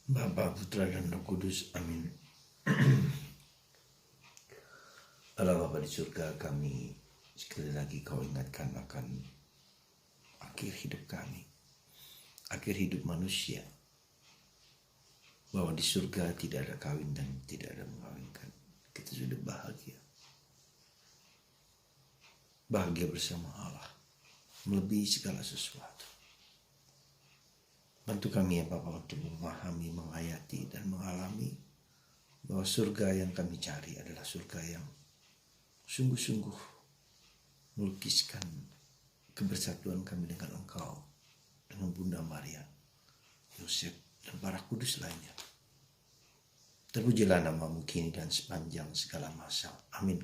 Bapa, Putra, dan Roh Kudus. Amin. Allah Bapa di surga, kami sekali lagi kau ingatkan akan akhir hidup kami, akhir hidup manusia, bahwa di surga tidak ada kawin dan tidak ada mengawinkan. Kita sudah bahagia bersama Allah, melebihi segala sesuatu. Bantu kami ya Bapa untuk memahami, menghayati, dan mengalami bahwa surga yang kami cari adalah surga yang sungguh-sungguh melukiskan kebersatuan kami dengan Engkau, dengan Bunda Maria, Yosef, dan para kudus lainnya. Terpujilah namamu kini dan sepanjang segala masa. Amin.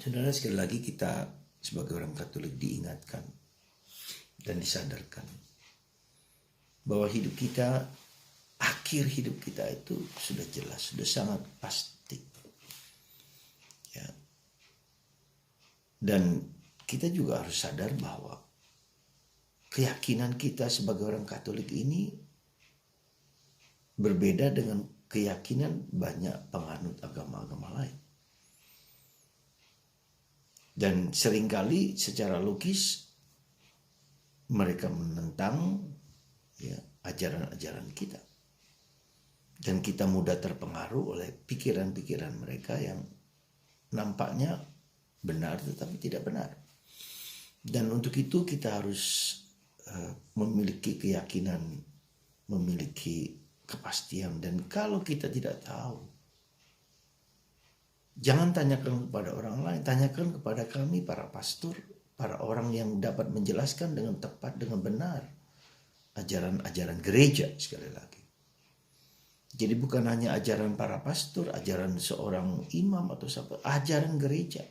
Saudara, sekali lagi kita sebagai orang Katolik diingatkan dan disadarkan bahwa hidup kita, akhir hidup kita itu sudah jelas, sudah sangat pasti. Ya. Dan kita juga harus sadar bahwa keyakinan kita sebagai orang Katolik ini berbeda dengan keyakinan banyak penganut agama-agama lain. Dan seringkali secara logis mereka menentang ajaran-ajaran kita. Dan kita mudah terpengaruh oleh pikiran-pikiran mereka yang nampaknya benar tetapi tidak benar. Dan untuk itu kita harus memiliki keyakinan, memiliki kepastian. Dan kalau kita tidak tahu, jangan tanyakan kepada orang lain, tanyakan kepada kami para pastor, para orang yang dapat menjelaskan dengan tepat, dengan benar ajaran-ajaran gereja. Sekali lagi, jadi bukan hanya ajaran para pastor, ajaran seorang imam atau siapa, ajaran gereja.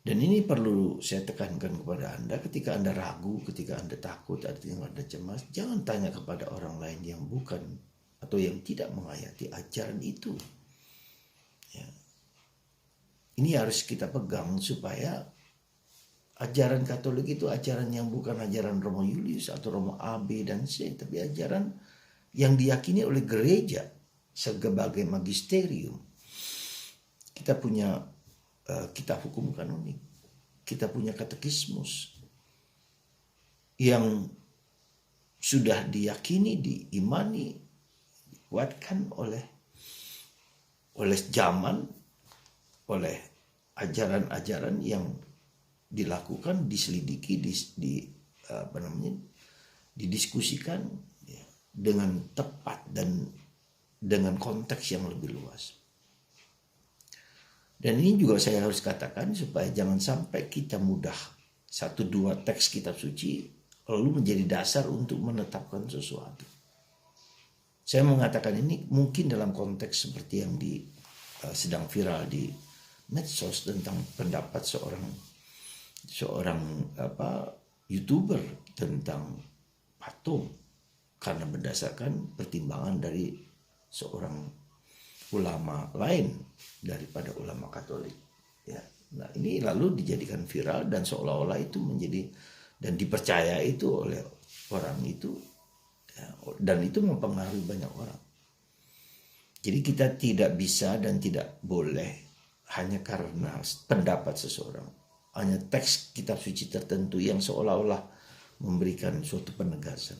Dan ini perlu saya tekankan kepada Anda, ketika Anda ragu, ketika Anda takut, ketika Anda cemas, jangan tanya kepada orang lain yang bukan atau yang tidak menghayati ajaran itu. Ya. Ini harus kita pegang supaya ajaran Katolik itu ajaran yang bukan ajaran Romo Julius atau Romo A, B, dan C, tapi ajaran yang diyakini oleh gereja sebagai magisterium. Kita punya kitab hukum kanonik, kita punya katekismus yang sudah diyakini, diimani, dikuatkan oleh zaman, oleh ajaran-ajaran yang dilakukan, diselidiki, didiskusikan ya, dengan tepat dan dengan konteks yang lebih luas. Dan ini juga saya harus katakan supaya jangan sampai kita mudah satu dua teks kitab suci lalu menjadi dasar untuk menetapkan sesuatu. Saya mengatakan ini mungkin dalam konteks seperti yang sedang viral di medsos tentang pendapat seorang YouTuber tentang patung, karena berdasarkan pertimbangan dari seorang ulama lain daripada ulama Katolik. Ya. Nah, ini lalu dijadikan viral dan seolah-olah itu menjadi dan dipercaya itu oleh orang itu, ya, dan itu mempengaruhi banyak orang. Jadi kita tidak bisa dan tidak boleh hanya karena pendapat seseorang, hanya teks kitab suci tertentu yang seolah-olah memberikan suatu penegasan.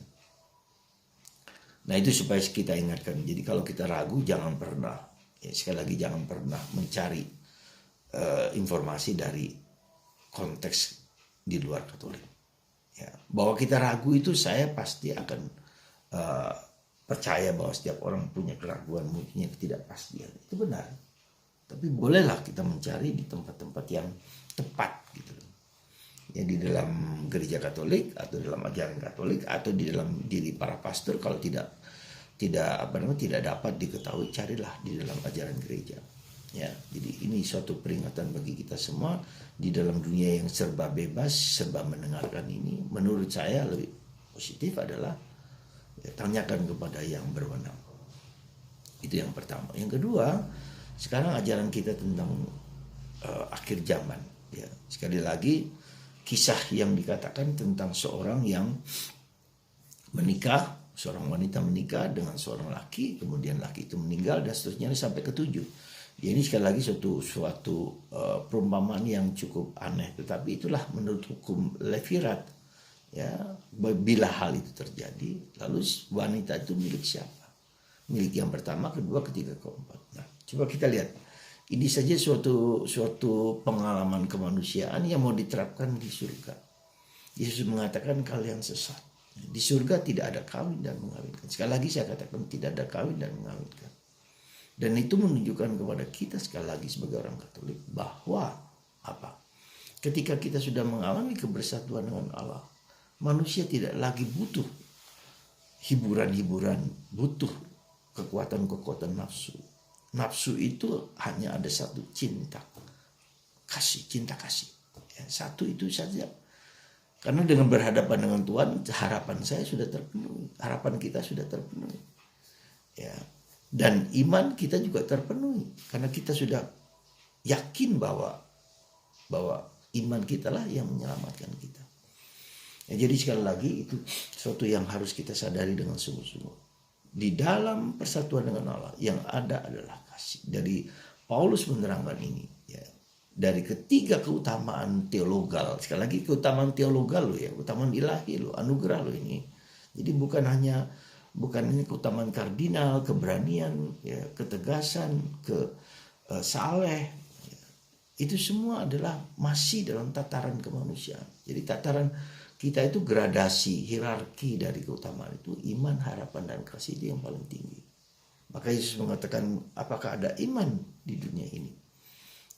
Nah, itu supaya kita ingatkan. Jadi kalau kita ragu, jangan pernah, sekali lagi jangan pernah mencari informasi dari konteks di luar Katolik. Ya, bahwa kita ragu itu saya pasti akan percaya bahwa setiap orang punya keraguan, punya ketidakpastian. Itu benar. Tapi bolehlah kita mencari di tempat-tempat yang tepat gitu. Ya, di dalam gereja Katolik atau dalam ajaran Katolik atau di dalam diri para pastor. Kalau tidak dapat diketahui, carilah di dalam ajaran gereja. Ya, jadi ini suatu peringatan bagi kita semua di dalam dunia yang serba bebas, serba mendengarkan ini. Menurut saya lebih positif adalah tanyakan kepada yang berwenang. Itu yang pertama. Yang kedua, sekarang ajaran kita tentang akhir zaman. Ya, sekali lagi kisah yang dikatakan tentang seorang yang menikah, seorang wanita menikah dengan seorang laki, kemudian laki itu meninggal dan seterusnya sampai ketujuh. Ya, ini sekali lagi suatu perumpamaan yang cukup aneh, tetapi itulah menurut hukum Levirat. Ya, bila hal itu terjadi, lalu wanita itu milik siapa? Milik yang pertama, kedua, ketiga, keempat. Nah, coba kita lihat. Ini saja suatu pengalaman kemanusiaan yang mau diterapkan di surga. Yesus mengatakan kalian sesat. Di surga tidak ada kawin dan mengawinkan. Sekali lagi saya katakan tidak ada kawin dan mengawinkan. Dan itu menunjukkan kepada kita sekali lagi sebagai orang Katolik bahwa apa? Ketika kita sudah mengalami kebersatuan dengan Allah, manusia tidak lagi butuh hiburan-hiburan, butuh kekuatan-kekuatan nafsu. Nafsu itu hanya ada satu, cinta kasih. Ya, satu itu saja. Karena dengan berhadapan dengan Tuhan, harapan saya sudah terpenuhi, harapan kita sudah terpenuhi. Ya, dan iman kita juga terpenuhi karena kita sudah yakin bahwa iman kita lah yang menyelamatkan kita. Ya, jadi sekali lagi itu sesuatu yang harus kita sadari dengan sungguh-sungguh. Di dalam persatuan dengan Allah yang ada adalah kasih. Dari Paulus menerangkan ini, ya, dari ketiga keutamaan teologal. Sekali lagi keutamaan teologal lo ya, keutamaan ilahi lo, anugerah lo ini. Jadi bukan hanya keutamaan kardinal, keberanian, ya, ketegasan, saleh. Ya. Itu semua adalah masih dalam tataran kemanusiaan. Jadi tataran kita itu gradasi, hierarki dari keutamaan itu, iman, harapan, dan kasih itu yang paling tinggi. Maka Yesus mengatakan, apakah ada iman di dunia ini?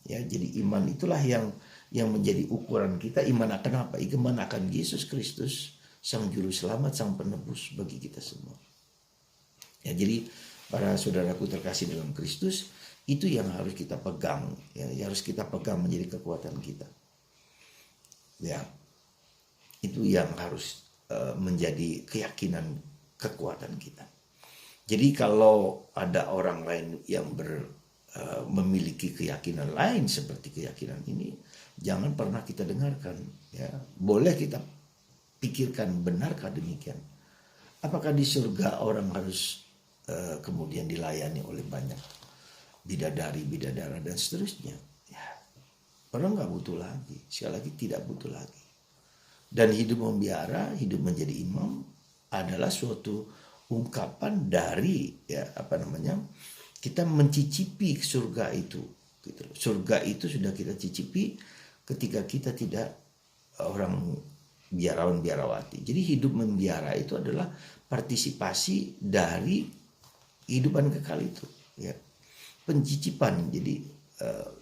Ya, jadi iman itulah yang menjadi ukuran kita. Iman akan apa? Iman akan Yesus Kristus, Sang Juru Selamat, Sang Penebus bagi kita semua. Ya, jadi para saudaraku terkasih dalam Kristus, itu yang harus kita pegang, ya, harus kita pegang menjadi kekuatan kita. Ya, itu yang harus menjadi keyakinan, kekuatan kita. Jadi kalau ada orang lain yang memiliki keyakinan lain seperti keyakinan ini, jangan pernah kita dengarkan. Ya, boleh kita pikirkan, benarkah demikian? Apakah di surga orang harus kemudian dilayani oleh banyak bidadari dan seterusnya? Ya, orang nggak butuh lagi. Sekali lagi tidak butuh lagi. Dan hidup membiara, hidup menjadi imam adalah suatu ungkapan dari kita mencicipi surga itu. Gitu. Surga itu sudah kita cicipi ketika kita tidak orang biarawan-biarawati. Jadi hidup membiara itu adalah partisipasi dari kehidupan kekal itu. Ya. Pencicipan, jadi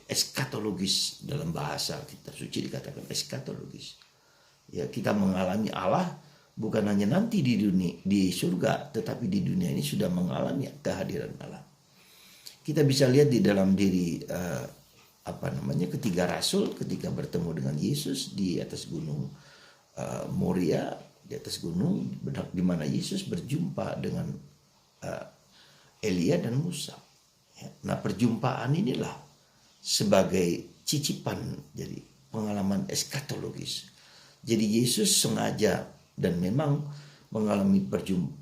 eskatologis dalam bahasa kitab suci dikatakan eskatologis. Ya, kita mengalami Allah bukan hanya nanti di surga, tetapi di dunia ini sudah mengalami kehadiran Allah. Kita bisa lihat di dalam diri ketiga rasul ketika bertemu dengan Yesus di atas gunung Moria, di atas gunung di mana Yesus berjumpa dengan Elia dan Musa. Ya, nah, perjumpaan inilah sebagai cicipan, jadi pengalaman eskatologis. Jadi Yesus sengaja dan memang mengalami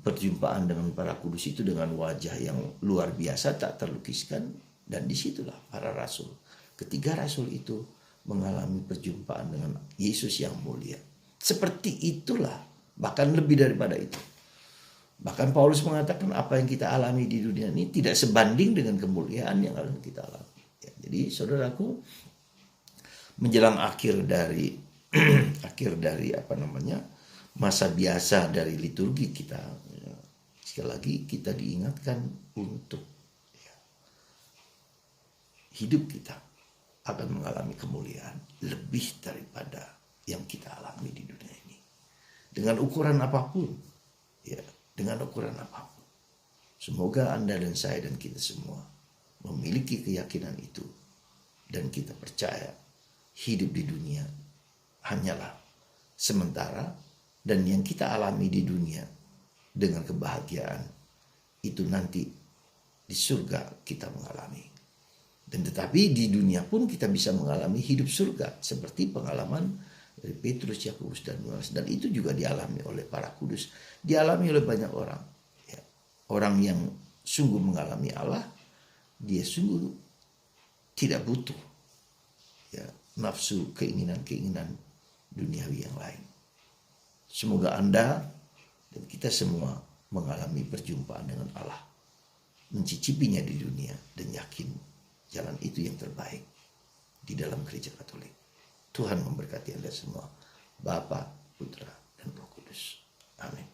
perjumpaan dengan para kudus itu dengan wajah yang luar biasa tak terlukiskan, dan disitulah para rasul, ketiga rasul itu mengalami perjumpaan dengan Yesus yang mulia. Seperti itulah, bahkan lebih daripada itu. Bahkan Paulus mengatakan apa yang kita alami di dunia ini tidak sebanding dengan kemuliaan yang akan kita alami. Ya, jadi saudaraku, menjelang akhir dari masa biasa dari liturgi kita, ya, sekali lagi kita diingatkan untuk hidup kita akan mengalami kemuliaan lebih daripada yang kita alami di dunia ini, dengan ukuran apapun, ya, dengan ukuran apapun. Semoga Anda dan saya dan kita semua memiliki keyakinan itu, dan kita percaya hidup di dunia hanyalah sementara, dan yang kita alami di dunia dengan kebahagiaan itu nanti di surga kita mengalami. Dan tetapi di dunia pun kita bisa mengalami hidup surga seperti pengalaman dari Petrus, Yakobus, dan Yohanes. Dan itu juga dialami oleh para kudus, dialami oleh banyak orang. Ya. Orang yang sungguh mengalami Allah, dia sungguh tidak butuh ya nafsu, keinginan-keinginan duniawi yang lain. Semoga Anda dan kita semua mengalami perjumpaan dengan Allah, mencicipinya di dunia, dan yakin jalan itu yang terbaik di dalam gereja Katolik. Tuhan memberkati Anda semua. Bapa, Putra, dan Roh Kudus. Amin.